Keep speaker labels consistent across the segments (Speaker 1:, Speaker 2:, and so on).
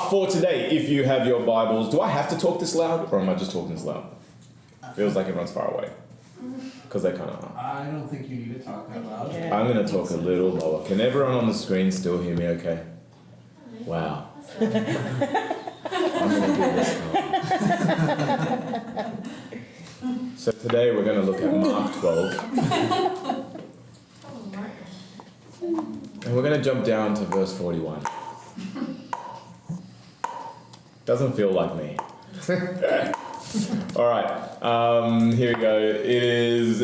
Speaker 1: for today, if you have your Bibles, do I have to talk this loud, or am I just talking this loud? Feels like everyone's far away. Because they kind of are.
Speaker 2: I don't think you need to talk that loud.
Speaker 1: Yeah. I'm going to talk a little lower. Can everyone on the screen still hear me okay? Wow. I'm going to do this calm. So today we're going to look at Mark 12. And we're going to jump down to verse 41. Doesn't feel like me. All right, here we go. It is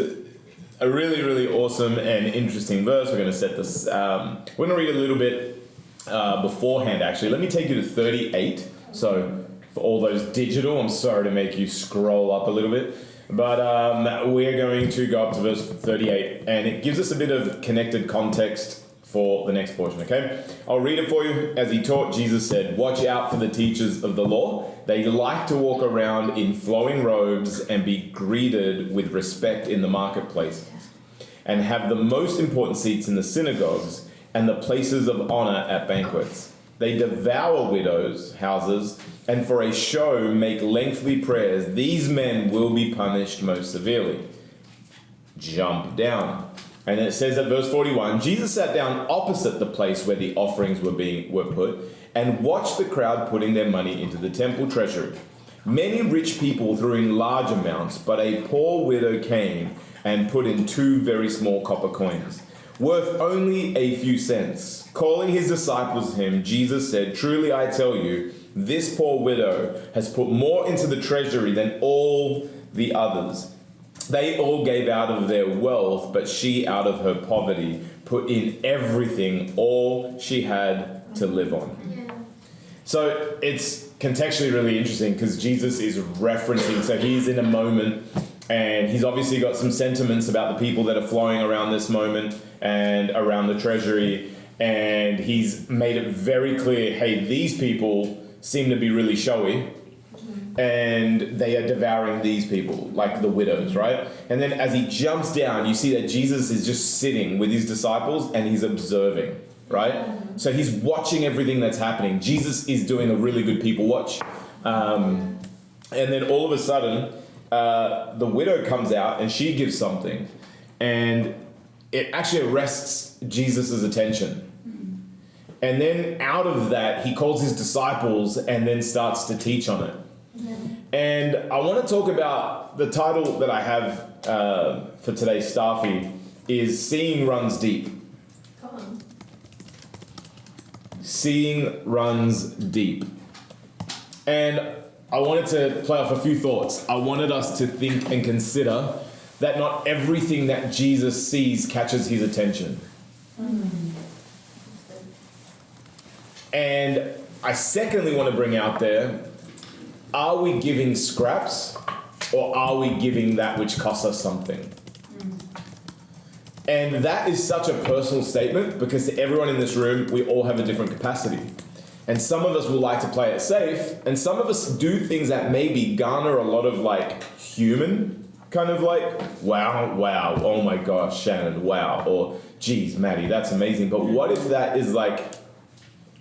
Speaker 1: a really, really awesome and interesting verse. We're going to set this. We're going to read a little bit beforehand, actually. Let me take you to 38. So for all those digital, I'm sorry to make you scroll up a little bit. But we're going to go up to verse 38, and it gives us a bit of connected context for the next portion, okay? I'll read it for you. As he taught, Jesus said, "Watch out for the teachers of the law. They like to walk around in flowing robes and be greeted with respect in the marketplace, and have the most important seats in the synagogues and the places of honor at banquets. They devour widows' houses, and for a show make lengthy prayers. These men will be punished most severely." Jump down. And it says at verse 41, Jesus sat down opposite the place where the offerings were put and watched the crowd putting their money into the temple treasury. Many rich people threw in large amounts, but a poor widow came and put in 2 very small copper coins, worth only a few cents. Calling his disciples to him, Jesus said, "Truly I tell you, this poor widow has put more into the treasury than all the others. They all gave out of their wealth, but she, out of her poverty, put in everything, all she had to live on." Yeah. So it's contextually really interesting because Jesus is referencing, so he's in a moment and he's obviously got some sentiments about the people that are flowing around this moment and around the treasury, and he's made it very clear, hey, these people seem to be really showy, and they are devouring these people, like the widows, right? And then as he jumps down, you see that Jesus is just sitting with his disciples and he's observing, right? So he's watching everything that's happening. Jesus is doing a really good people watch. And then all of a sudden, the widow comes out and she gives something. And it actually arrests Jesus' attention. And then out of that, he calls his disciples and then starts to teach on it. And I want to talk about the title that I have for today's Staffy is Seeing Runs Deep. Come on. Seeing Runs Deep. And I wanted to play off a few thoughts. I wanted us to think and consider that not everything that Jesus sees catches his attention. And I secondly want to bring out there, are we giving scraps or are we giving that which costs us something? And that is such a personal statement because to everyone in this room, we all have a different capacity. And some of us will like to play it safe, and some of us do things that maybe garner a lot of like human kind of like, wow, oh my gosh, Shannon, wow, or geez, Maddie, that's amazing. But what if that is like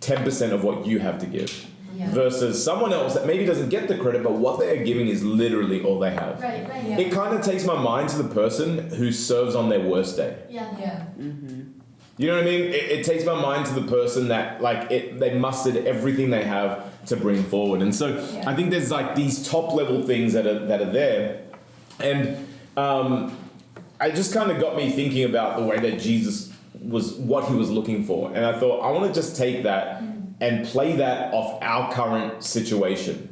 Speaker 1: 10% of what you have to give? Versus someone else that maybe doesn't get the credit, but what they are giving is literally all they have. Right, yeah. It kind of takes my mind to the person who serves on their worst day. Yeah. Mm-hmm. You know what I mean? It takes my mind to the person that they mustered everything they have to bring forward. And so I think there's like these top level things that are there. And I just kind of got me thinking about the way that Jesus was, what he was looking for. And I thought, I want to just take that and play that off our current situation.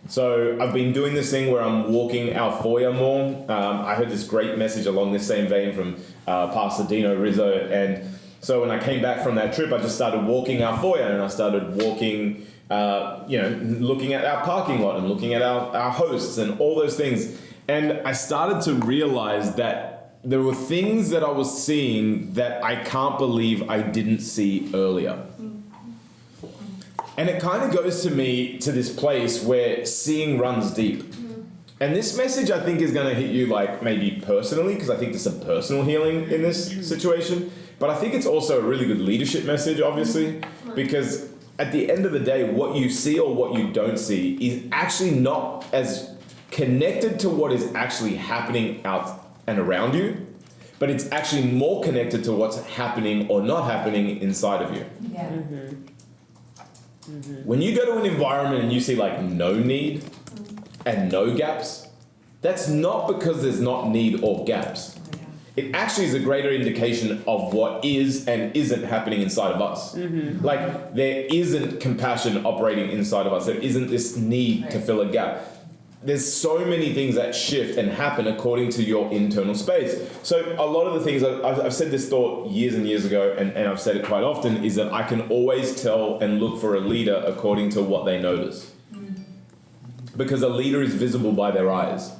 Speaker 1: So I've been doing this thing where I'm walking our foyer more. I heard this great message along this same vein from Pastor Dino Rizzo. And so when I came back from that trip, I just started walking our foyer and I started walking, looking at our parking lot and looking at our hosts and all those things. And I started to realize that there were things that I was seeing that I can't believe I didn't see earlier. And it kind of goes to me to this place where seeing runs deep. And this message I think is going to hit you like maybe personally, because I think there's some personal healing in this situation. But I think it's also a really good leadership message, obviously, because at the end of the day, what you see or what you don't see is actually not as connected to what is actually happening out and around you, but it's actually more connected to what's happening or not happening inside of you.
Speaker 3: Yeah.
Speaker 1: When you go to an environment and you see like no need and no gaps, that's not because there's not need or gaps. It actually is a greater indication of what is and isn't happening inside of us. Like there isn't compassion operating inside of us. There isn't this need to fill a gap. There's so many things that shift and happen according to your internal space. So a lot of the things, I've said this thought years and years ago, and I've said it quite often, is that I can always tell and look for a leader according to what they notice. Because a leader is visible by their eyes.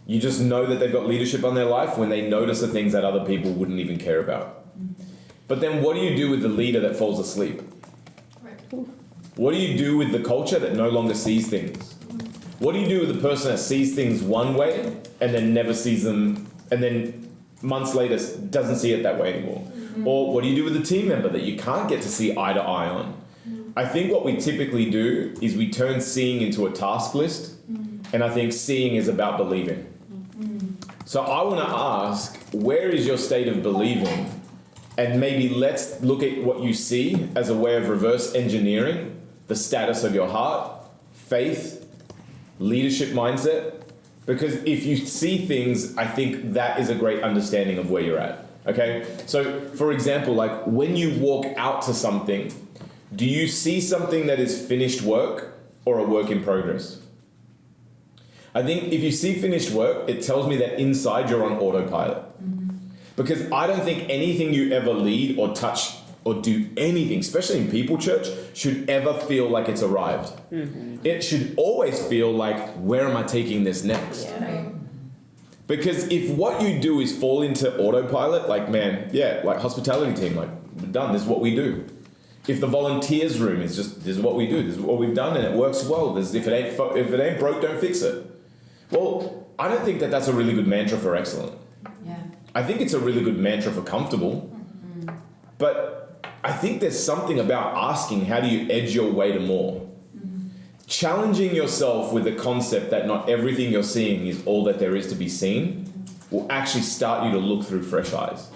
Speaker 1: You just know that they've got leadership on their life when they notice the things that other people wouldn't even care about. But then what do you do with the leader that falls asleep? What do you do with the culture that no longer sees things? What do you do with the person that sees things one way and then never sees them, and then months later doesn't see it that way anymore? Or what do you do with the team member that you can't get to see eye to eye on? I think what we typically do is we turn seeing into a task list, and I think seeing is about believing. So I want to ask, where is your state of believing? And maybe let's look at what you see as a way of reverse engineering the status of your heart, faith, leadership mindset. Because if you see things, I think that is a great understanding of where you're at. Okay? So for example, like when you walk out to something, do you see something that is finished work or a work in progress? I think if you see finished work, it tells me that inside you're on autopilot. Because I don't think anything you ever lead or touch or do anything, especially in people church, should ever feel like it's arrived. It should always feel like, where am I taking this next? Because if what you do is fall into autopilot, like, man, yeah, like hospitality team, like, we're done, this is what we do. If the volunteers room is just, this is what we do, this is what we've done, and it works well. If it ain't broke, don't fix it. Well, I don't think that that's a really good mantra for excellent. I think it's a really good mantra for comfortable. But I think there's something about asking, how do you edge your way to more? Challenging yourself with the concept that not everything you're seeing is all that there is to be seen will actually start you to look through fresh eyes.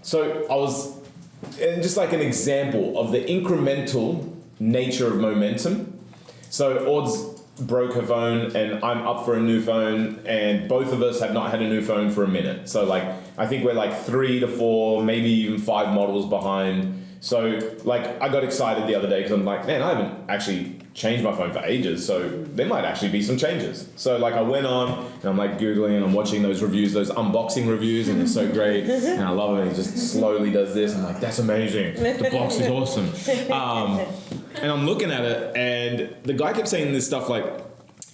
Speaker 1: So and just like an example of the incremental nature of momentum. So Aud's broke her phone and I'm up for a new phone, and both of us have not had a new phone for a minute. So like, I think we're like 3 to 4, maybe even 5 models behind. So like, I got excited the other day because I'm like, man, I haven't actually changed my phone for ages, so there might actually be some changes. So like I went on and I'm like Googling and I'm watching those reviews, those unboxing reviews, and they're so great and I love it. And he just slowly does this. I'm like, that's amazing. The box is awesome. And I'm looking at it and the guy kept saying this stuff like,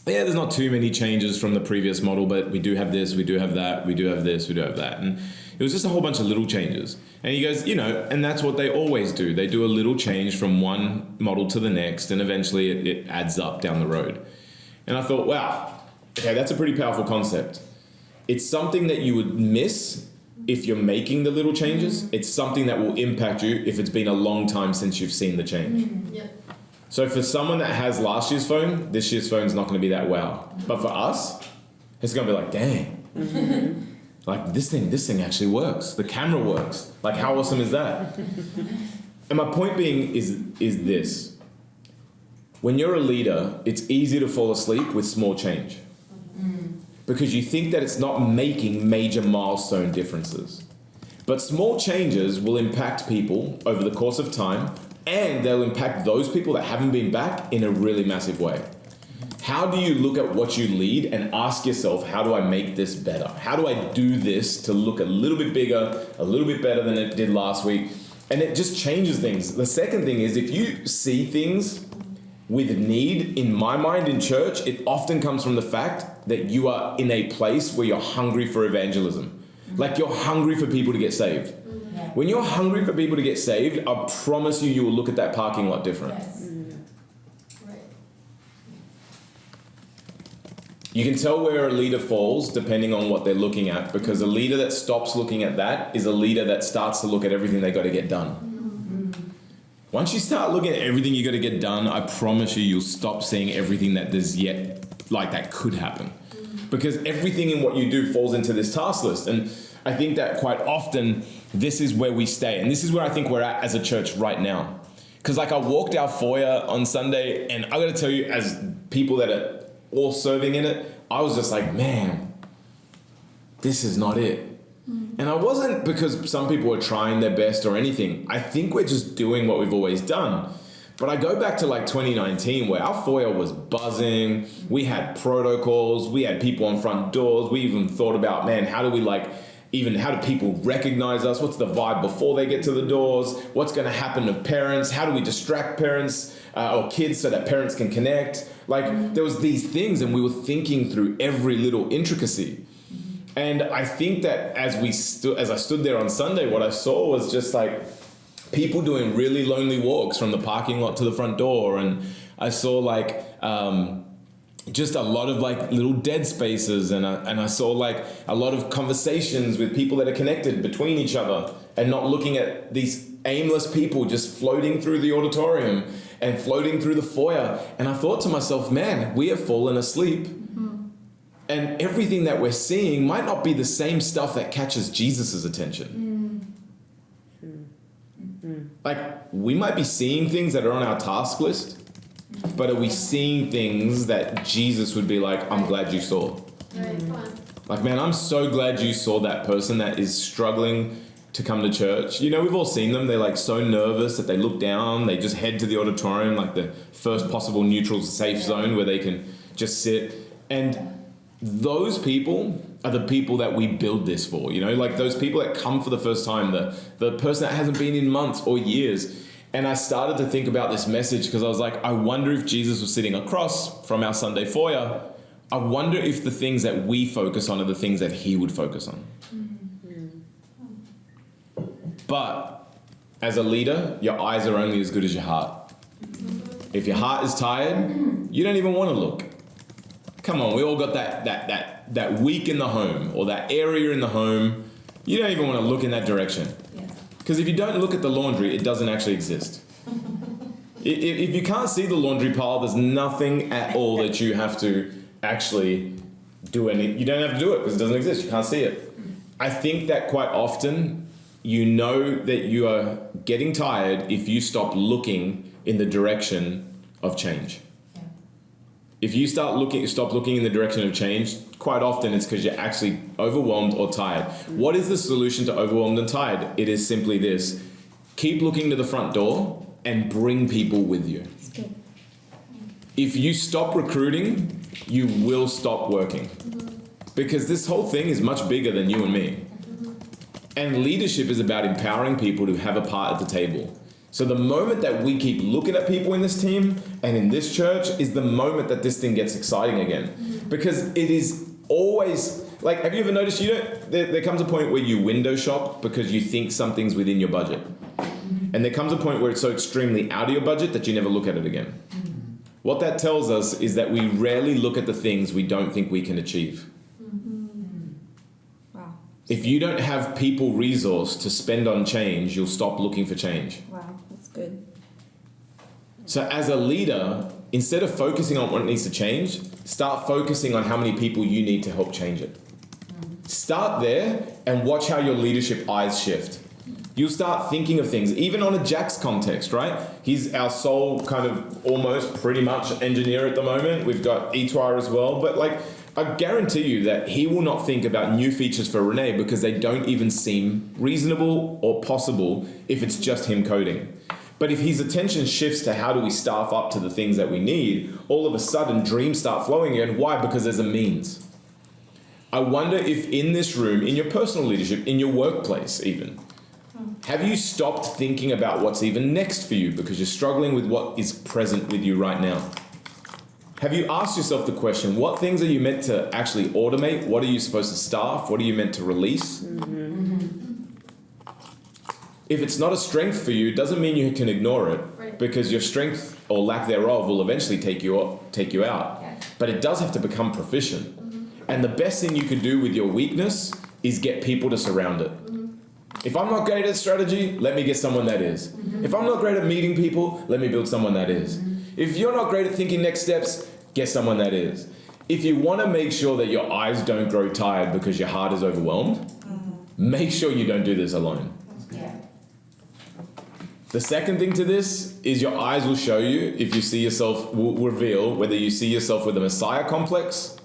Speaker 1: yeah, there's not too many changes from the previous model, but we do have this, we do have that, we do have this, we do have that. And it was just a whole bunch of little changes. And he goes, and that's what they always do. They do a little change from one model to the next, and eventually it adds up down the road. And I thought, wow, okay, that's a pretty powerful concept. It's something that you would miss if you're making the little changes. It's something that will impact you if it's been a long time since you've seen the change. So for someone that has last year's phone, this year's phone is not going to be that wow. But for us, it's going to be like, dang. Like this thing actually works. The camera works. Like how awesome is that? And my point being is this. When you're a leader, it's easy to fall asleep with small change. Because you think that it's not making major milestone differences. But small changes will impact people over the course of time, and they'll impact those people that haven't been back in a really massive way. How do you look at what you lead and ask yourself, how do I make this better? How do I do this to look a little bit bigger, a little bit better than it did last week? And it just changes things. The second thing is, if you see things with need, in my mind in church, it often comes from the fact that you are in a place where you're hungry for evangelism. Like you're hungry for people to get saved. When you're hungry for people to get saved, I promise you will look at that parking lot different. You can tell where a leader falls depending on what they're looking at, because a leader that stops looking at that is a leader that starts to look at everything they got to get done. Once you start looking at everything you got to get done, I promise you'll stop seeing everything that there's yet, like that could happen. Because everything in what you do falls into this task list. And I think that quite often, this is where we stay. And this is where I think we're at as a church right now. Because like I walked our foyer on Sunday, and I got to tell you, as people that are all serving in it, I was just like, man, this is not it. And I wasn't because some people were trying their best or anything. I think we're just doing what we've always done. But I go back to like 2019 where our foyer was buzzing. We had protocols. We had people on front doors. We even thought about, man, how do we how do people recognize us? What's the vibe before they get to the doors? What's going to happen to parents? How do we distract parents or kids so that parents can connect? Like there was these things, and we were thinking through every little intricacy. And I think that as I stood there on Sunday, what I saw was just like people doing really lonely walks from the parking lot to the front door. And I saw like just a lot of like little dead spaces. And I saw like a lot of conversations with people that are connected between each other and not looking at these aimless people just floating through the auditorium and floating through the foyer. And I thought to myself, man, we have fallen asleep. And everything that we're seeing might not be the same stuff that catches Jesus's attention. Like, we might be seeing things that are on our task list, but are we seeing things that Jesus would be like, I'm glad you saw? Like, man, I'm so glad you saw that person that is struggling to come to church. You know, we've all seen them. They're like so nervous that they look down, they just head to the auditorium, like the first possible neutral safe zone where they can just sit. And those people are the people that we build this for, you know, like those people that come for the first time, the person that hasn't been in months or years. And I started to think about this message because I was like, I wonder if Jesus was sitting across from our Sunday foyer. I wonder if the things that we focus on are the things that he would focus on. But as a leader, your eyes are only as good as your heart. If your heart is tired, you don't even want to look. Come on, we all got that week in the home or that area in the home. You don't even want to look in that direction. Because if you don't look at the laundry, it doesn't actually exist. If you can't see the laundry pile, there's nothing at all that you have to actually do. You don't have to do it because it doesn't exist. You can't see it. I think that quite often you know that you are getting tired if you stop looking in the direction of change. If you stop looking in the direction of change, quite often it's because you're actually overwhelmed or tired. What is the solution to overwhelmed and tired? It is simply this. Keep looking to the front door and bring people with you. If you stop recruiting, you will stop working. Because this whole thing is much bigger than you and me. And leadership is about empowering people to have a part at the table. So the moment that we keep looking at people in this team and in this church is the moment that this thing gets exciting again. Because it is always, like, have you ever noticed there comes a point where you window shop because you think something's within your budget. And there comes a point where it's so extremely out of your budget that you never look at it again. What that tells us is that we rarely look at the things we don't think we can achieve.
Speaker 3: Wow.
Speaker 1: If you don't have people resource to spend on change, you'll stop looking for change.
Speaker 3: Wow, that's good.
Speaker 1: So as a leader, instead of focusing on what needs to change, start focusing on how many people you need to help change it. Start there and watch how your leadership eyes shift. You'll start thinking of things, even on a Jack's context, right? He's our sole kind of almost pretty much engineer at the moment. We've got Etoile as well. But like, I guarantee you that he will not think about new features for Renee because they don't even seem reasonable or possible if it's just him coding. But if his attention shifts to how do we staff up to the things that we need, all of a sudden dreams start flowing again. Why? Because there's a means. I wonder if in this room, in your personal leadership, in your workplace even, have you stopped thinking about what's even next for you because you're struggling with what is present with you right now? Have you asked yourself the question, what things are you meant to actually automate? What are you supposed to staff? What are you meant to release? If it's not a strength for you, it doesn't mean you can ignore it, because your strength or lack thereof will eventually take you out. But it does have to become proficient. And the best thing you can do with your weakness is get people to surround it. If I'm not great at strategy, let me get someone that is. If I'm not great at meeting people, let me build someone that is. If you're not great at thinking next steps, get someone that is. If you want to make sure that your eyes don't grow tired because your heart is overwhelmed, make sure you don't do this alone.
Speaker 3: Yeah.
Speaker 1: The second thing to this is your eyes will show you if you see yourself, will reveal whether you see yourself with a Messiah complex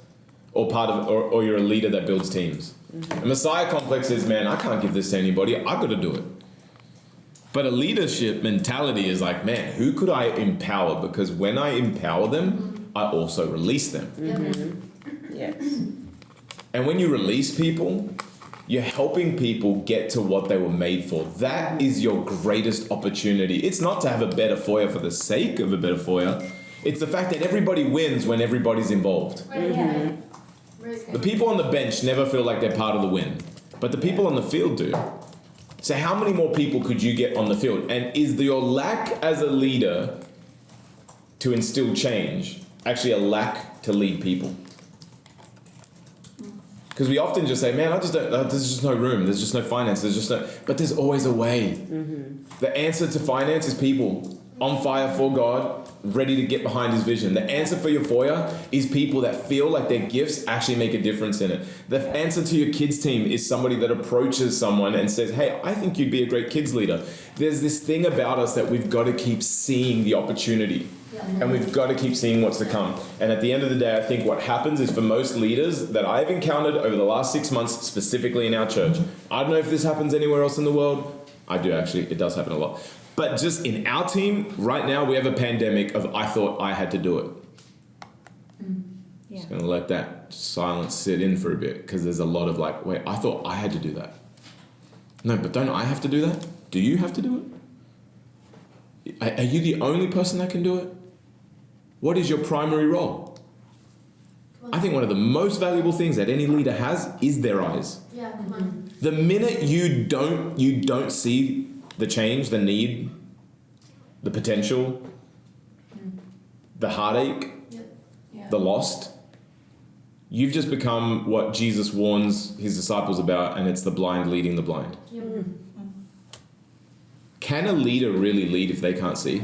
Speaker 1: or or you're a leader that builds teams. A Messiah complex is, man, I can't give this to anybody. I got to do it. But a leadership mentality is like, man, who could I empower? Because when I empower them, I also release them.
Speaker 3: Yes.
Speaker 1: And when you release people, you're helping people get to what they were made for. That is your greatest opportunity. It's not to have a better foyer for the sake of a better foyer. It's the fact that everybody wins when everybody's involved. The people on the bench never feel like they're part of the win, but the people on the field do. So how many more people could you get on the field? And is your lack as a leader to instill change actually a lack to lead people? Because we often just say, man, I just don't, there's just no room, there's just no finance, but there's always a way. The answer to finance is people on fire for God, ready to get behind his vision. The answer for your foyer is people that feel like their gifts actually make a difference in it. The answer to your kids team is somebody that approaches someone and says, hey, I think you'd be a great kids leader. There's this thing about us that we've got to keep seeing the opportunity. And we've got to keep seeing what's to come. And at the end of the day, I think what happens is for most leaders that I've encountered over the last 6 months, specifically in our church, I don't know if this happens anywhere else in the world. I do actually, it does happen a lot. But just in our team, right now, we have a pandemic of I thought I had to do it. Just going to let that silence sit in for a bit, because there's a lot of like, wait, I thought I had to do that. No, but don't I have to do that? Do you have to do it? Are you the only person that can do it? What is your primary role? I think one of the most valuable things that any leader has is their eyes. The minute you don't see the change, the need, the potential, the heartache, the lost, you've just become what Jesus warns his disciples about, and it's the blind leading the blind. Can a leader really lead if they can't see?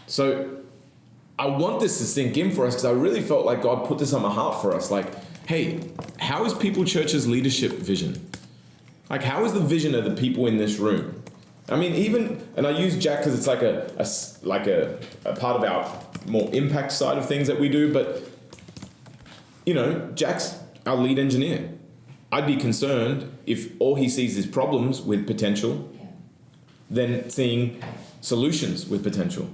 Speaker 1: So I want this to sink in for us, because I really felt like God put this on my heart for us. Like, hey, how is People Church's leadership vision? Like, how is the vision of the people in this room? I mean, even, and I use Jack because it's like a part of our more impact side of things that we do, but, you know, Jack's our lead engineer. I'd be concerned if all he sees is problems with potential, than seeing solutions with potential.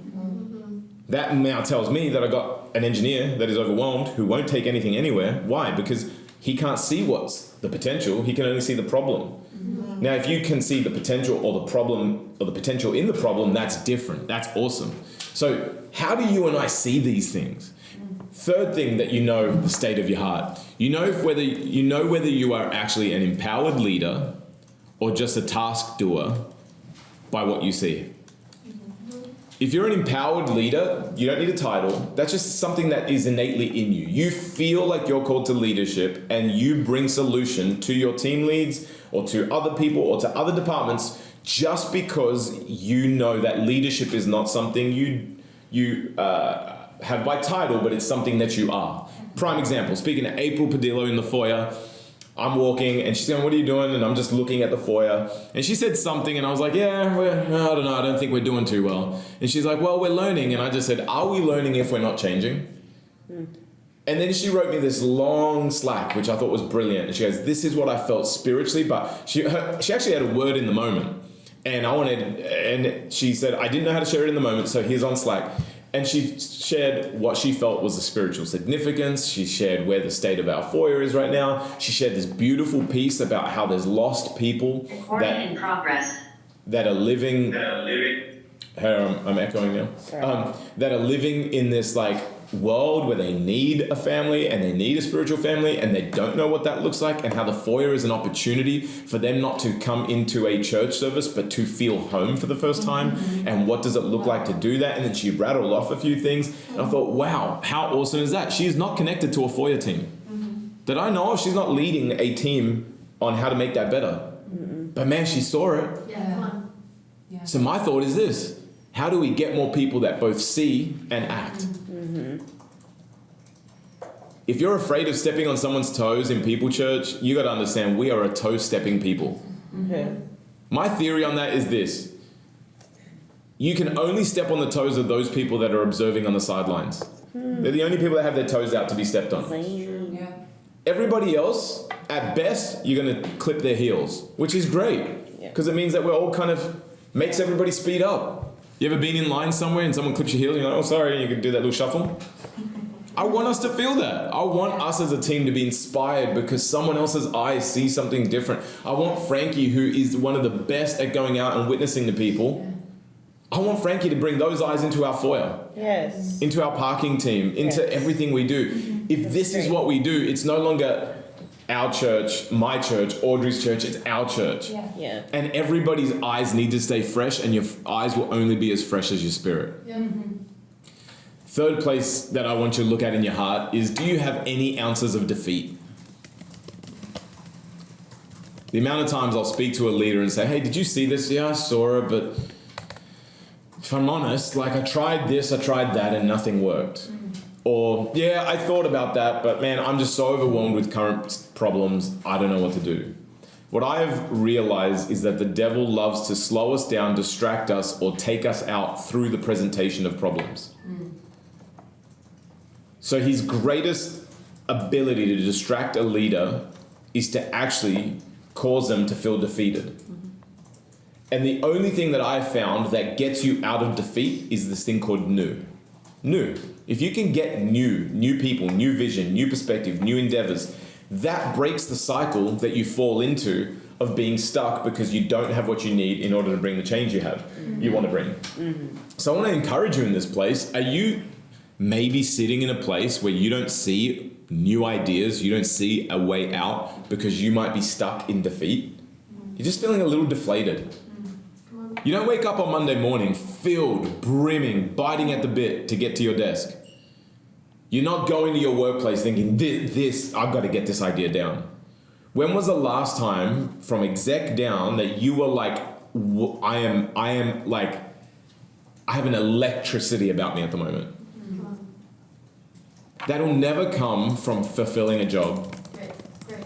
Speaker 1: That now tells me that I got an engineer that is overwhelmed who won't take anything anywhere. Why? Because he can't see what's the potential. He can only see the problem. Now, if you can see the potential or the problem or the potential in the problem, that's different. That's awesome. So how do you and I see these things? Third thing that you know the state of your heart. You know whether you are actually an empowered leader or just a task doer by what you see. If you're an empowered leader, you don't need a title. That's just something that is innately in you. You feel like you're called to leadership, and you bring solution to your team leads or to other people or to other departments just because you know that leadership is not something you have by title, but it's something that you are. Prime example, speaking to April Padillo in the foyer, I'm walking and she's going, what are you doing? And I'm just looking at the foyer. And she said something and I was like, I don't know, I don't think we're doing too well. And she's like, well, we're learning. And I just said, are we learning if we're not changing? And then she wrote me this long Slack, which I thought was brilliant. And she goes, this is what I felt spiritually, but she actually had a word in the moment. And she said, I didn't know how to share it in the moment, so here's on Slack. And she shared what she felt was the spiritual significance. She shared where the state of our foyer is right now. She shared this beautiful piece about how there's lost people that are living. I'm echoing now. That are living in this like world where they need a family and they need a spiritual family and they don't know what that looks like, and how the foyer is an opportunity for them not to come into a church service but to feel home for the first time. And what does it look like to do that? And then she rattled off a few things and I thought, wow, how awesome is that? She is not connected to a foyer team. that I know of, she's not leading a team on how to make that better. But man, she saw it.
Speaker 3: Yeah.
Speaker 1: So my thought is this: how do we get more people that both see and act? If you're afraid of stepping on someone's toes in people church, you got to understand we are a toe-stepping people. My theory on that is this: you can only step on the toes of those people that are observing on the sidelines. They're the only people that have their toes out to be stepped on.
Speaker 3: Yeah.
Speaker 1: Everybody else, at best, you're going to clip their heels, which is great because it means that we're all kind of makes everybody speed up. You ever been in line somewhere and someone clips your heel and you're like, oh, sorry, and you can do that little shuffle? I want us to feel that. I want us as a team to be inspired because someone else's eyes see something different. I want Frankie, who is one of the best at going out and witnessing to people, I want Frankie to bring those eyes into our foyer.
Speaker 4: Yes.
Speaker 1: Into our parking team, into everything we do. If this is what we do, it's no longer our church, my church, Audrey's church, it's our church.
Speaker 4: Yeah.
Speaker 1: And everybody's eyes need to stay fresh, and your eyes will only be as fresh as your spirit. Third place that I want you to look at in your heart is, do you have any ounces of defeat? The amount of times I'll speak to a leader and say, hey, did you see this? Yeah, I saw it, but if I'm honest, like I tried this, I tried that, and nothing worked. Or, yeah, I thought about that, but man, I'm just so overwhelmed with current problems, I don't know what to do. What I've realized is that the devil loves to slow us down, distract us, or take us out through the presentation of problems. So his greatest ability to distract a leader is to actually cause them to feel defeated. And the only thing that I've found that gets you out of defeat is this thing called new. New. If you can get new people, new vision, new perspective, new endeavors, that breaks the cycle that you fall into of being stuck because you don't have what you need in order to bring the change you want to bring. So I want to encourage you in this place. Are you maybe sitting in a place where you don't see new ideas, you don't see a way out because you might be stuck in defeat? You're just feeling a little deflated. You don't wake up on Monday morning filled, brimming, biting at the bit to get to your desk. You're not going to your workplace thinking, this, I've got to get this idea down. When was the last time from exec down that you were like, I am like, I have an electricity about me at the moment? That'll never come from fulfilling a job.
Speaker 5: Great.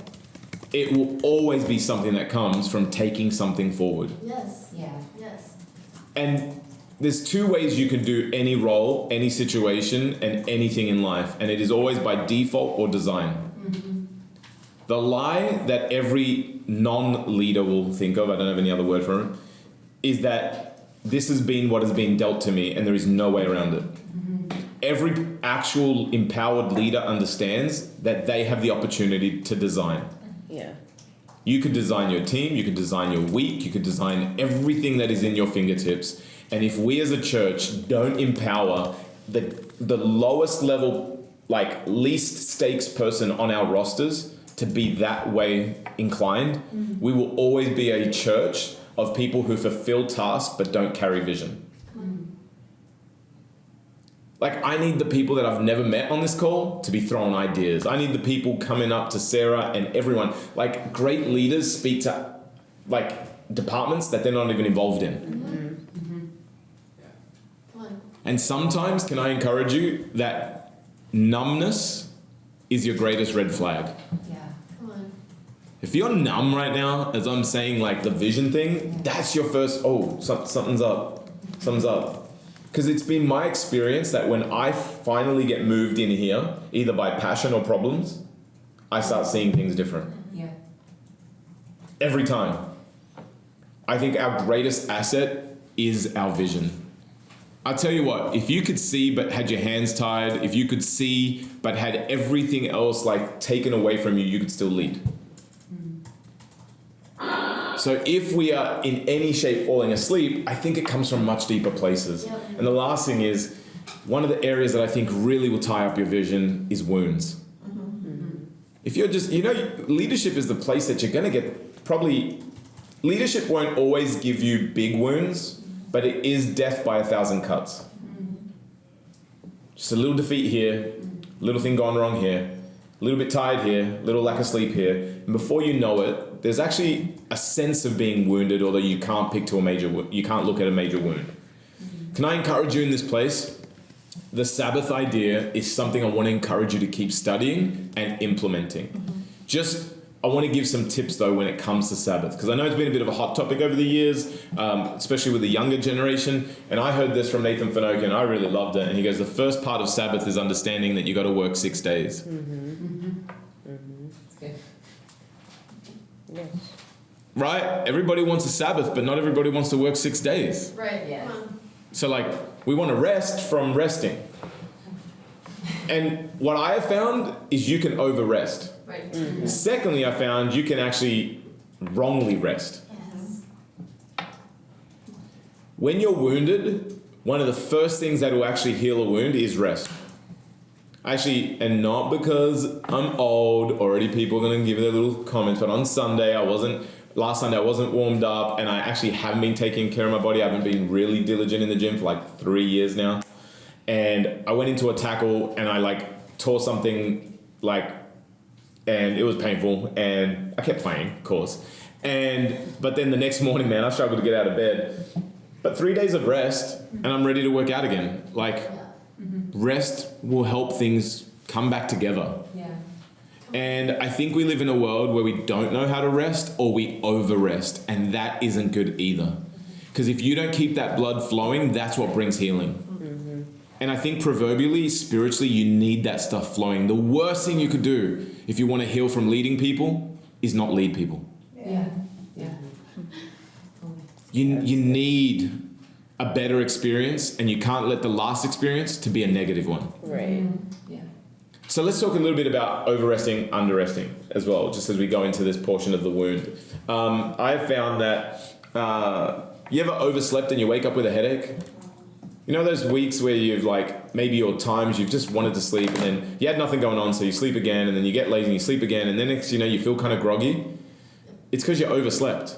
Speaker 1: It will always be something that comes from taking something forward.
Speaker 5: Yes.
Speaker 3: Yeah.
Speaker 5: Yes.
Speaker 1: And there's two ways you can do any role, any situation, and anything in life. And it is always by default or design. The lie that every non-leader will think of, I don't have any other word for it, is that this has been what has been dealt to me and there is no way around it. Every actual empowered leader understands that they have the opportunity to design.
Speaker 4: Yeah.
Speaker 1: You could design your team, you could design your week, you could design everything that is in your fingertips. And if we as a church don't empower the lowest level, like least stakes person on our rosters to be that way inclined, we will always be a church of people who fulfill tasks but don't carry vision. Like, I need the people that I've never met on this call to be throwing ideas. I need the people coming up to Sarah and everyone. Like, great leaders speak to, like, departments that they're not even involved in. And sometimes, can I encourage you, that numbness is your greatest red flag.
Speaker 3: Yeah.
Speaker 5: Come on.
Speaker 1: If you're numb right now, as I'm saying, like, the vision thing, that's your first, something's up. Something's up. Because it's been my experience that when I finally get moved in here, either by passion or problems, I start seeing things different.
Speaker 3: Yeah.
Speaker 1: Every time. I think our greatest asset is our vision. I tell you what, if you could see but had your hands tied, if you could see but had everything else like taken away from you, you could still lead. So if we are in any shape falling asleep, I think it comes from much deeper places.
Speaker 5: Yep.
Speaker 1: And the last thing is, one of the areas that I think really will tie up your vision is wounds. If you're just, leadership is the place that you're going to get probably, leadership won't always give you big wounds, but it is death by 1,000 cuts. Just a little defeat here, little thing gone wrong here. a little bit tired here, a little lack of sleep here, and before you know it, there's actually a sense of being wounded, although you can't you can't look at a major wound. Can I encourage you in this place? The Sabbath idea is something I want to encourage you to keep studying and implementing. I want to give some tips though when it comes to Sabbath, because I know it's been a bit of a hot topic over the years, especially with the younger generation. And I heard this from Nathan Finoka and I really loved it. And he goes, the first part of Sabbath is understanding that you got to work 6 days.
Speaker 3: That's good.
Speaker 4: Yes.
Speaker 1: Right? Everybody wants a Sabbath, but not everybody wants to work 6 days.
Speaker 5: Right,
Speaker 3: Yeah.
Speaker 1: So we want to rest from resting. And what I have found is you can over-rest.
Speaker 5: right.
Speaker 1: Secondly, I found you can actually wrongly rest.
Speaker 5: Yes.
Speaker 1: When you're wounded, one of the first things that will actually heal a wound is rest. Actually, and not because I'm old, already people are going to give their little comments, but on Sunday, last Sunday I wasn't warmed up, and I actually haven't been taking care of my body. I haven't been really diligent in the gym for 3 years now. And I went into a tackle and I tore something and it was painful, and I kept playing, of course. But then the next morning, man, I struggled to get out of bed. But 3 days of rest, and I'm ready to work out again. Rest will help things come back together.
Speaker 3: Yeah.
Speaker 1: And I think we live in a world where we don't know how to rest or we over-rest, and that isn't good either. Because if you don't keep that blood flowing, that's what brings healing. And I think proverbially, spiritually, you need that stuff flowing. The worst thing you could do if you want to heal from leading people is not lead people.
Speaker 3: Yeah. Yeah.
Speaker 1: You need a better experience, and you can't let the last experience to be a negative one.
Speaker 4: Right.
Speaker 3: Yeah.
Speaker 1: So let's talk a little bit about over-resting, under-resting as well, just as we go into this portion of the wound. I've found that you ever overslept and you wake up with a headache? You know those weeks where you've maybe your times you've just wanted to sleep and then you had nothing going on, so you sleep again, and then you get lazy and you sleep again, and then next you feel kind of groggy? It's because you overslept.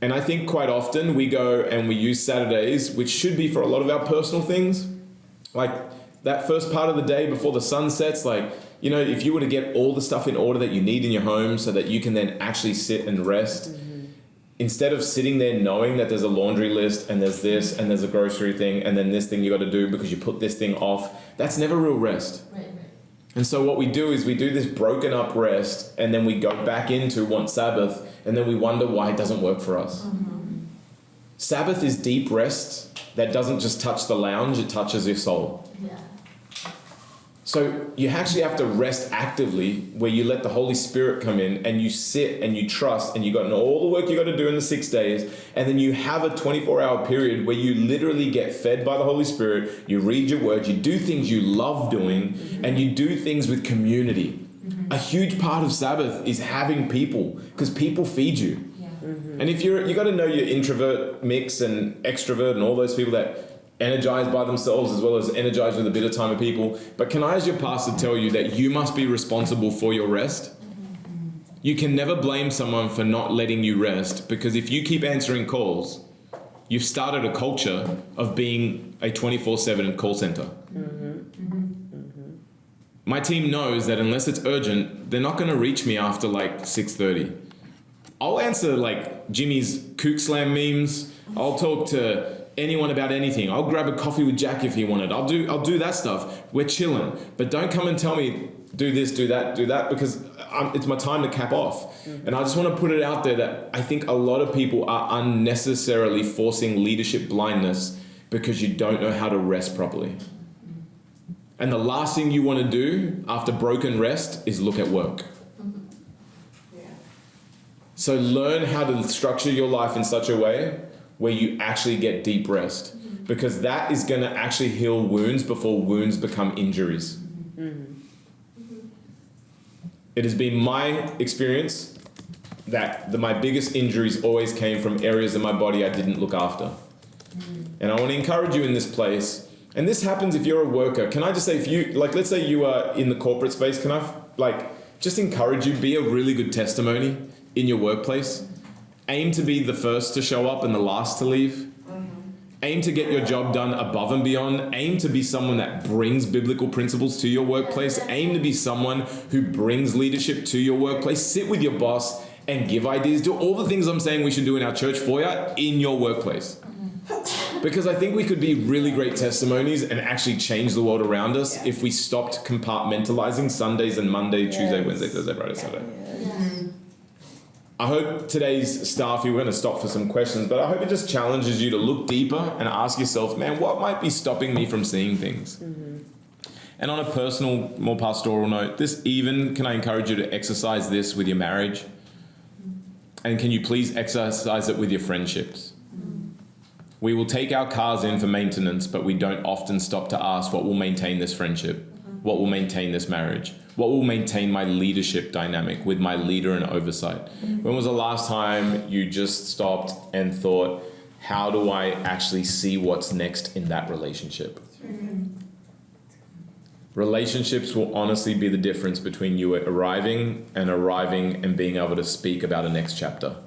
Speaker 1: And I think quite often we go and we use Saturdays, which should be for a lot of our personal things, that first part of the day before the sun sets, if you were to get all the stuff in order that you need in your home so that you can then actually sit and rest, instead of sitting there knowing that there's a laundry list and there's this and there's a grocery thing and then this thing you got to do because you put this thing off, that's never real rest.
Speaker 5: Right.
Speaker 1: And so what we do is we do this broken up rest, and then we go back into want Sabbath, and then we wonder why it doesn't work for us. Sabbath is deep rest that doesn't just touch the lounge, it touches your soul.
Speaker 5: Yeah.
Speaker 1: So you actually have to rest actively, where you let the Holy Spirit come in and you sit and you trust, and you got all the work you got to do in the 6 days, and then you have a 24-hour period where you literally get fed by the Holy Spirit, you read your word, you do things you love doing, and you do things with community. A huge part of Sabbath is having people, because people feed you.
Speaker 3: Yeah.
Speaker 1: And if you got to know your introvert mix and extrovert and all those people that energized by themselves as well as energized with a bit of time with people. But can I, as your pastor, tell you that you must be responsible for your rest? You can never blame someone for not letting you rest, because if you keep answering calls, you've started a culture of being a 24/7 call center. My team knows that unless it's urgent, they're not going to reach me after 6:30. I'll answer Jimmy's kook slam memes. I'll talk to anyone about anything. I'll grab a coffee with Jack if he wanted. I'll do that stuff. We're chilling. But don't come and tell me do this, do that, because it's my time to cap off. And I just want to put it out there that I think a lot of people are unnecessarily forcing leadership blindness because you don't know how to rest properly. And the last thing you want to do after broken rest is look at work. So learn how to structure your life in such a way where you actually get deep rest, because that is going to actually heal wounds before wounds become injuries. It has been my experience that my biggest injuries always came from areas of my body I didn't look after. And I want to encourage you in this place, and this happens if you're a worker. Can I just say, if you, let's say you are in the corporate space, can I, just encourage you, be a really good testimony in your workplace. Aim to be the first to show up and the last to leave. Aim to get your job done above and beyond. Aim to be someone that brings biblical principles to your workplace. Aim to be someone who brings leadership to your workplace. Sit with your boss and give ideas. Do all the things I'm saying we should do in our church foyer in your workplace. Because I think we could be really great testimonies and actually change the world around us if we stopped compartmentalizing Sundays and Monday, Tuesday, Wednesday, Thursday, Friday, Saturday. I hope today's staff, we're going to stop for some questions, but I hope it just challenges you to look deeper and ask yourself, man, what might be stopping me from seeing things? And on a personal, more pastoral note, can I encourage you to exercise this with your marriage? And can you please exercise it with your friendships? We will take our cars in for maintenance, but we don't often stop to ask what will maintain this friendship, what will maintain this marriage, what will maintain my leadership dynamic with my leader and oversight. When was the last time you just stopped and thought, how do I actually see what's next in that relationship? Relationships will honestly be the difference between you arriving and being able to speak about a next chapter.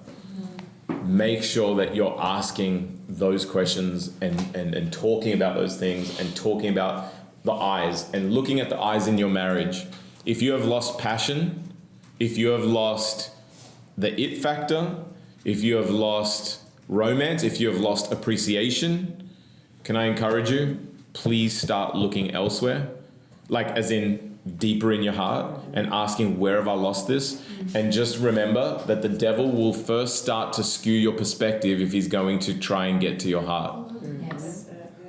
Speaker 1: Make sure that you're asking those questions and talking about those things and talking about the eyes and looking at the eyes in your marriage. If you have lost passion, if you have lost the it factor, if you have lost romance, if you have lost appreciation, can I encourage you? Please start looking elsewhere, like as in deeper in your heart and asking, where have I lost this? And just remember that the devil will first start to skew your perspective if he's going to try and get to your heart.
Speaker 3: Yes.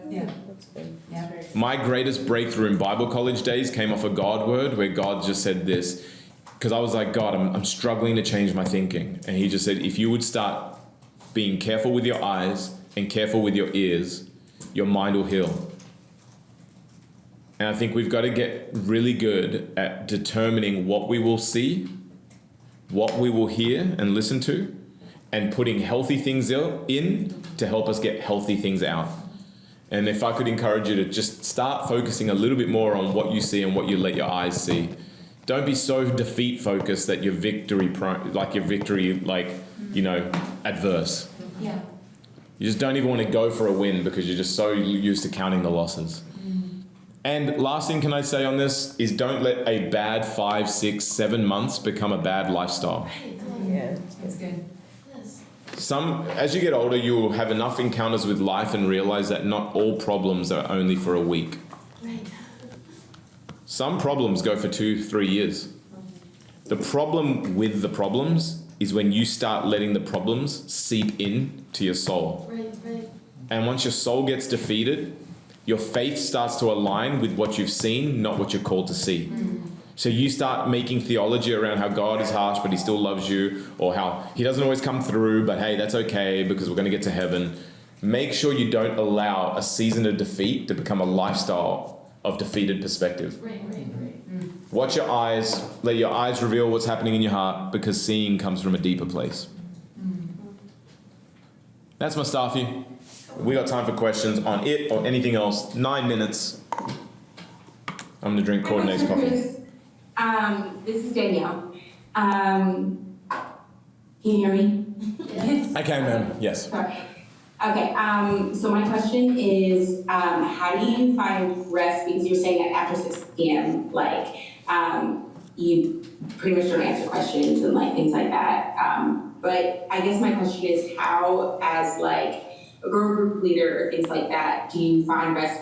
Speaker 3: Yeah. Yeah.
Speaker 1: My greatest breakthrough in Bible college days came off a God word where God just said this, because I was like, God, I'm struggling to change my thinking. And he just said, if you would start being careful with your eyes and careful with your ears, your mind will heal. And I think we've got to get really good at determining what we will see, what we will hear and listen to, and putting healthy things in to help us get healthy things out. And if I could encourage you to just start focusing a little bit more on what you see and what you let your eyes see. Don't be so defeat focused that your victory, adverse.
Speaker 3: Yeah.
Speaker 1: You just don't even want to go for a win because you're just so used to counting the losses. And last thing can I say on this is don't let a bad 5, 6, 7 months become a bad lifestyle.
Speaker 4: Yeah.
Speaker 3: That's good.
Speaker 1: As you get older, you will have enough encounters with life and realize that not all problems are only for a week. Some problems go for 2-3 years. The problem with the problems is when you start letting the problems seep in to your soul. And once your soul gets defeated, your faith starts to align with what you've seen, not what you're called to see. So you start making theology around how God is harsh, but he still loves you, or how he doesn't always come through, but hey, that's okay because we're going to get to heaven. Make sure you don't allow a season of defeat to become a lifestyle of defeated perspective. Watch your eyes, let your eyes reveal what's happening in your heart, because seeing comes from a deeper place. That's my staffy. We got time for questions on it or anything else. 9 minutes. I'm going to drink Courtney's coffee.
Speaker 5: This is Danielle. Can you hear me?
Speaker 1: I can, ma'am. Yes.
Speaker 5: Sorry. Okay, so my question is, how do you find rest? Because you're saying that after 6 p.m., you pretty much don't answer questions and things like that. But I guess my question is, how, as a girl group leader or things like that, do you find rest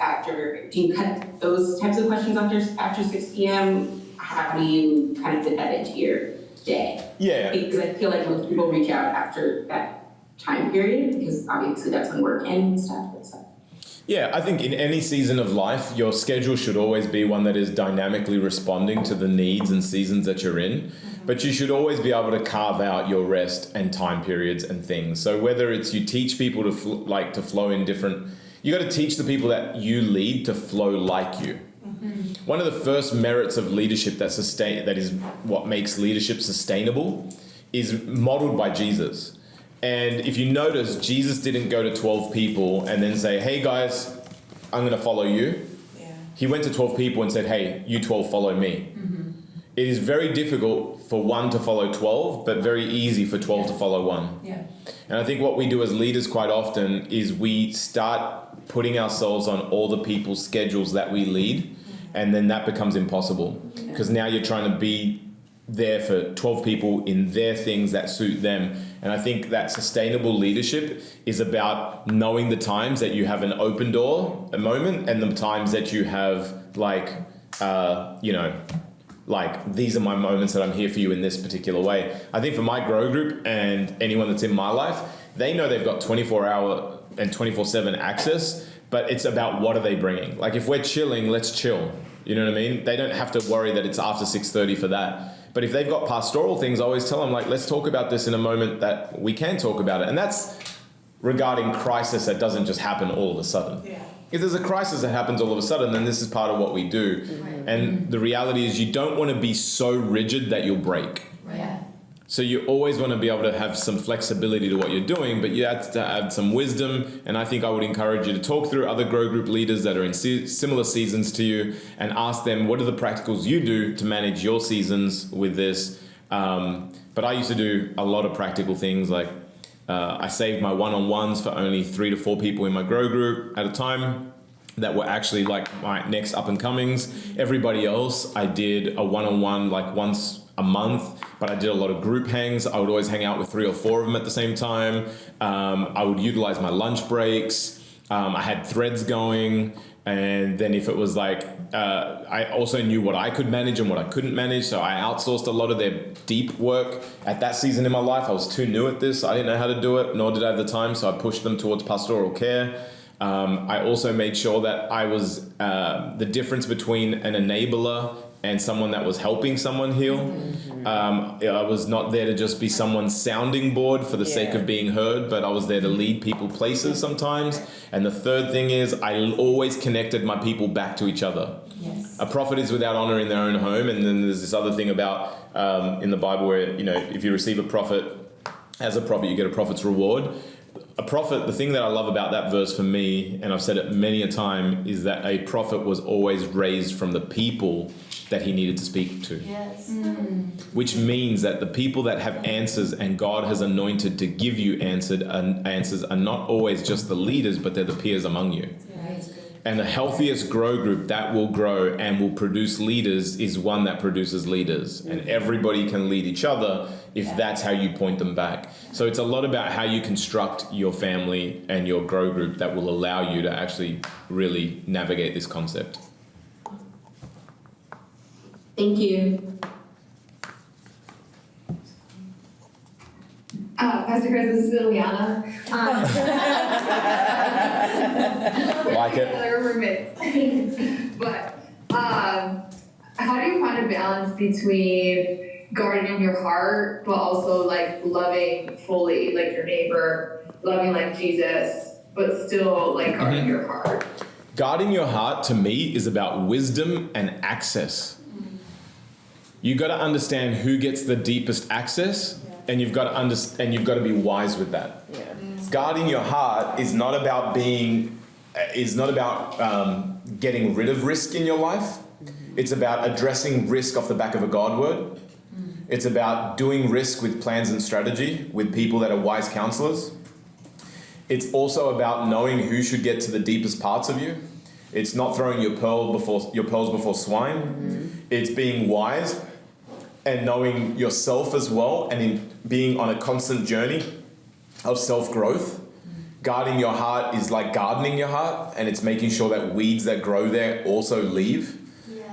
Speaker 5: do you cut those types of questions after 6 p.m.? How do you kind of fit that into your day?
Speaker 1: Yeah.
Speaker 5: Because I feel like most people reach out after that time period, because obviously that's when work ends and stuff.
Speaker 1: Yeah, I think in any season of life, your schedule should always be one that is dynamically responding to the needs and seasons that you're in. But you should always be able to carve out your rest and time periods and things. So whether it's you teach people to flow in different, you got to teach the people that you lead to flow like you. One of the first merits of leadership that is what makes leadership sustainable is modeled by Jesus. And if you notice, Jesus didn't go to 12 people and then say, hey guys, I'm going to follow you. Yeah. He went to 12 people and said, hey, you 12 follow me. it is very difficult for 1 to follow 12, but very easy for 12 to follow 1.
Speaker 3: Yeah.
Speaker 1: And I think what we do as leaders quite often is we start putting ourselves on all the people's schedules that we lead, and then that becomes impossible because now you're trying to be there for 12 people in their things that suit them. And I think that sustainable leadership is about knowing the times that you have an open door, a moment, and the times that you have like these are my moments that I'm here for you in this particular way. I think for my grow group and anyone that's in my life, they know they've got 24-hour and 24/7 access, but it's about what are they bringing. Like if we're chilling, let's chill. You know what I mean? They don't have to worry that it's after 6:30 for that. But if they've got pastoral things, I always tell them, like, let's talk about this in a moment that we can talk about it. And that's regarding crisis that doesn't just happen all of a sudden.
Speaker 3: Yeah.
Speaker 1: If there's a crisis that happens all of a sudden, then this is part of what we do.
Speaker 3: Right.
Speaker 1: And the reality is you don't want to be so rigid that you'll break.
Speaker 3: Yeah.
Speaker 1: So you always want to be able to have some flexibility to what you're doing, but you have to add some wisdom. And I think I would encourage you to talk through other grow group leaders that are in similar seasons to you and ask them, what are the practicals you do to manage your seasons with this? But I used to do a lot of practical things like I saved my one-on-ones for only 3 to 4 people in my grow group at a time that were actually like my next up and comings. Everybody else, I did a one-on-one like once a month, but I did a lot of group hangs. I would always hang out with 3 or 4 of them at the same time. I would utilize my lunch breaks. I had threads going. And then if it was like, I also knew what I could manage and what I couldn't manage. So I outsourced a lot of their deep work. At that season in my life, I was too new at this. I didn't know how to do it, nor did I have the time. So I pushed them towards pastoral care. I also made sure that I was the difference between an enabler and someone that was helping someone heal. I was not there to just be someone's sounding board for the sake of being heard, but I was there to lead people places sometimes. And the third thing is I always connected my people back to each other.
Speaker 3: Yes.
Speaker 1: A prophet is without honor in their own home. And then there's this other thing about in the Bible where, you know, if you receive a prophet, as a prophet, you get a prophet's reward. A prophet, the thing that I love about that verse for me, and I've said it many a time, is that a prophet was always raised from the people that he needed to speak to.
Speaker 3: Yes.
Speaker 1: Which means that the people that have answers and God has anointed to give you answers are not always just the leaders, but they're the peers among you. And the healthiest grow group that will grow and will produce leaders is one that produces leaders. And everybody can lead each other if that's how you point them back. So it's a lot about how you construct your family and your grow group that will allow you to actually really navigate this concept.
Speaker 5: Thank you.
Speaker 6: Pastor Chris, this is Liliana.
Speaker 1: Like it.
Speaker 6: Other roommates. But how do you find a balance between guarding your heart, but also like loving fully like your neighbor, loving like Jesus, but still like guarding your heart?
Speaker 1: Guarding your heart to me is about wisdom and access. You got to understand who gets the deepest access. And you've got to be wise with that.
Speaker 4: Yeah.
Speaker 1: Guarding your heart is not about getting rid of risk in your life. It's about addressing risk off the back of a God word. It's about doing risk with plans and strategy with people that are wise counselors. It's also about knowing who should get to the deepest parts of you. It's not throwing your pearls before swine. It's being wise and knowing yourself as well, and in being on a constant journey of self-growth. Guarding your heart is like gardening your heart, and it's making sure that weeds that grow there also leave.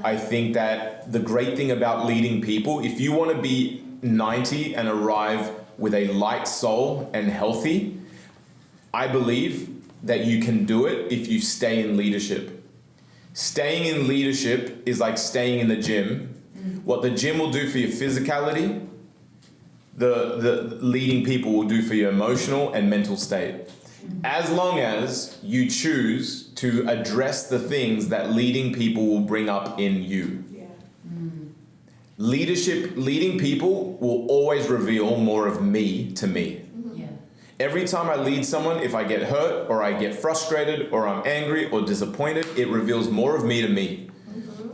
Speaker 1: I think that the great thing about leading people, if you want to be 90 and arrive with a light soul and healthy, I believe that you can do it if you stay in leadership. Staying in leadership is like staying in the gym. What the gym will do for your physicality, the leading people will do for your emotional and mental state. As long as you choose to address the things that leading people will bring up in you. Leading people will always reveal more of me to me. Every time I lead someone, if I get hurt or I get frustrated or I'm angry or disappointed, it reveals more of me to me.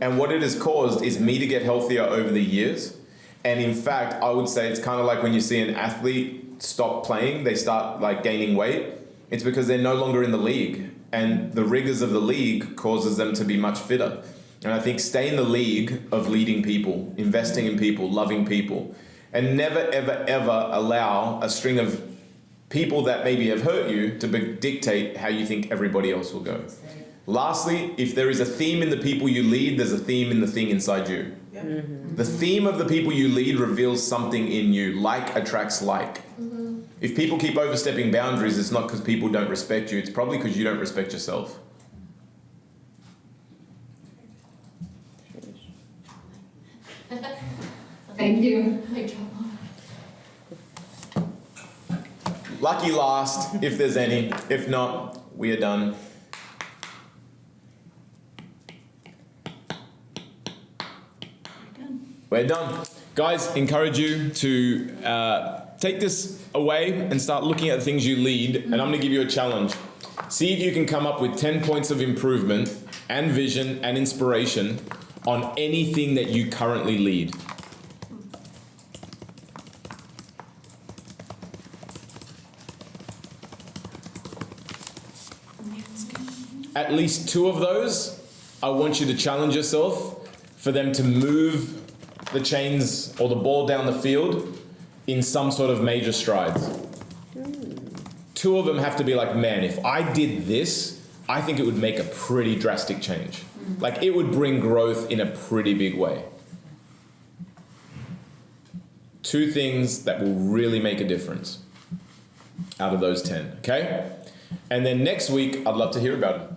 Speaker 1: And what it has caused is me to get healthier over the years. And in fact, I would say it's kind of like when you see an athlete stop playing, they start like gaining weight. It's because they're no longer in the league. And the rigors of the league causes them to be much fitter. And I think stay in the league of leading people, investing in people, loving people, and never, ever, ever allow a string of people that maybe have hurt you to dictate how you think everybody else will go. Lastly, if there is a theme in the people you lead, there's a theme in the thing inside you.
Speaker 3: Mm-hmm.
Speaker 1: The theme of the people you lead reveals something in you. Like attracts like. If people keep overstepping boundaries, it's not because people don't respect you. It's probably because you don't respect yourself.
Speaker 6: Thank you.
Speaker 1: Lucky last, if there's any. If not, we are done. We're done. Guys, encourage you to take this away and start looking at the things you lead. And I'm going to give you a challenge. See if you can come up with 10 points of improvement and vision and inspiration on anything that you currently lead. At least 2 of those, I want you to challenge yourself for them to move the chains or the ball down the field in some sort of major strides. 2 of them have to be like, man, if I did this, I think it would make a pretty drastic change. Like it would bring growth in a pretty big way. 2 things that will really make a difference out of those 10, okay? And then next week, I'd love to hear about it.